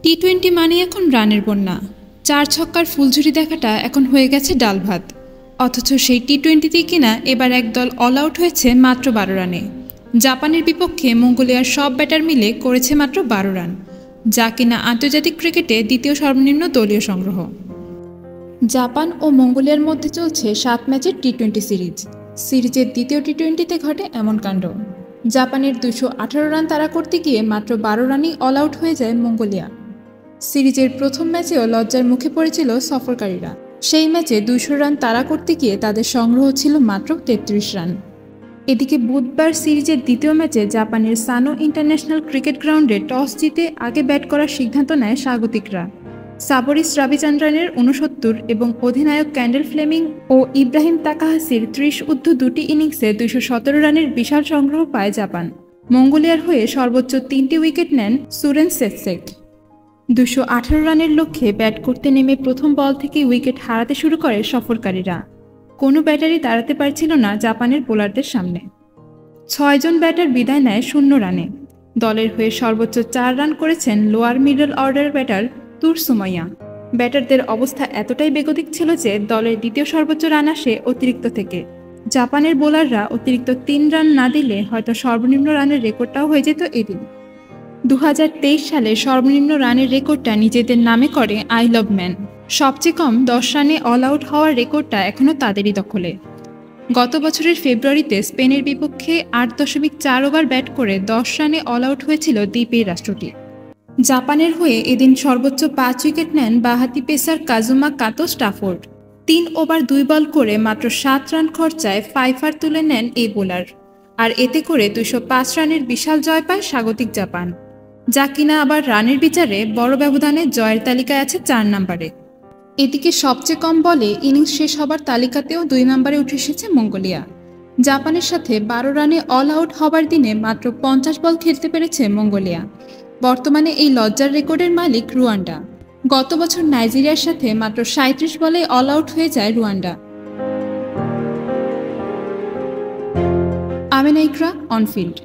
টি-20 মানে এখন রানের বন্যা। 4 ছক্কার ফুলঝুরি দেখাটা এখন হয়ে গেছে ডাল ভাত। অথচ সেই টি-20তেই কিনা এবার একদল অল আউট হয়েছে মাত্র 12 রানে। জাপানের বিপক্ষে মঙ্গোলিয়ার সব ব্যাটার মিলে করেছে মাত্র 12 রান, যা কিনা আন্তর্জাতিক ক্রিকেটে দ্বিতীয় সর্বনিম্ন দলীয় সংগ্রহ। জাপান ও মঙ্গোলিয়ার মধ্যে চলছে 7 ম্যাচের টি-20 সিরিজের দ্বিতীয় টি-20তে ঘটে এমন কাণ্ড। জাপানের 218 রান তাড়া করতে গিয়ে মাত্র 12 রানেই অল আউট হয়ে যায় মঙ্গোলিয়া। সিরিজের প্রথম ম্যাচেও লজ্জার মুখে পড়েছিল সফরকারীরা। সেই ম্যাচে 200 রান তাড়া করতে গিয়ে তাদের সংগ্রহ ছিল মাত্র 33 রান। এদিকে বুধবার সিরিজের দ্বিতীয় ম্যাচে জাপানের সানো ইন্টারন্যাশনাল ক্রিকেট গ্রাউন্ডে টস জিতে আগে ব্যাট করার সিদ্ধান্ত নেয় স্বাগতিকরা। সাবরিস রাবিচান্দ্রানের 69 এবং অধিনায়ক ক্যান্ডেল ফ্লেমিং ও ইব্রাহিম তাকাহাসির 30 দুটি ইনিংসে 217 রানের বিশাল সংগ্রহ পায় জাপান। মঙ্গোলিয়ার হয়ে সর্বোচ্চ 3টি উইকেট নেন সুরেন সেটসেক। 218 রানের লক্ষ্যে ব্যাট করতে নেমে প্রথম বল থেকে উইকেট হারাতে শুরু করে সফরকারীরা। কোনো ব্যাটারই দাঁড়াতে পারছিল না জাপানের বোলারদের সামনে। 6 জন ব্যাটার বিদায় নেয় 0 রানে। দলের হয়ে সর্বোচ্চ 4 রান করেছেন লোয়ার মিডল অর্ডার ব্যাটার তুর সুমাইয়া। ব্যাটারদের অবস্থা এতটাই বেগতিক ছিল যে দলের দ্বিতীয় সর্বোচ্চ রান আসে অতিরিক্ত থেকে। জাপানের বোলাররা অতিরিক্ত 3 রান না দিলে হয়তো সর্বনিম্ন রানের রেকর্ডটাও হয়ে যেত এদিন। 2023 সালে সর্বনিম্ন রানের রেকর্ডটা নিজেদের নামে করে আই লাভ ম্যান। সবচেয়ে কম 10 রানে অল আউট হওয়ার রেকর্ডটা এখনও তাদেরই দখলে। গত বছরের ফেব্রুয়ারিতে স্পেনের বিপক্ষে 8.4 ওভার ব্যাট করে 10 রানে অল আউট হয়েছিল দ্বীপ এই রাষ্ট্রটি। জাপানের হয়ে এদিন সর্বোচ্চ 5 উইকেট নেন বাঁহাতি পেসার কাজুমা কাতো স্টাফোর্ড। 3 ওভার 2 বল করে মাত্র 7 রান খরচায় 5 তুলে নেন এই বোলার। আর এতে করে 205 রানের বিশাল জয় পায় স্বাগতিক জাপান, যা কিনা আবার রানের বিচারে বড় ব্যবধানে জয়ের তালিকায় আছে 4 নম্বরে। এদিকে সবচেয়ে কম বলে ইনিংস শেষ হবার তালিকাতেও 2 নম্বরে উঠে এসেছে মঙ্গোলিয়া। জাপানের সাথে 12 রানে অল আউট হবার দিনে মাত্র 50 বল খেলতে পেরেছে মঙ্গোলিয়া। বর্তমানে এই লজ্জার রেকর্ডের মালিক রুয়ান্ডা। গত বছর নাইজেরিয়ার সাথে মাত্র 37 বলে অল আউট হয়ে যায় রুয়ান্ডা। আমেনা ইকরা, অনফিল্ড।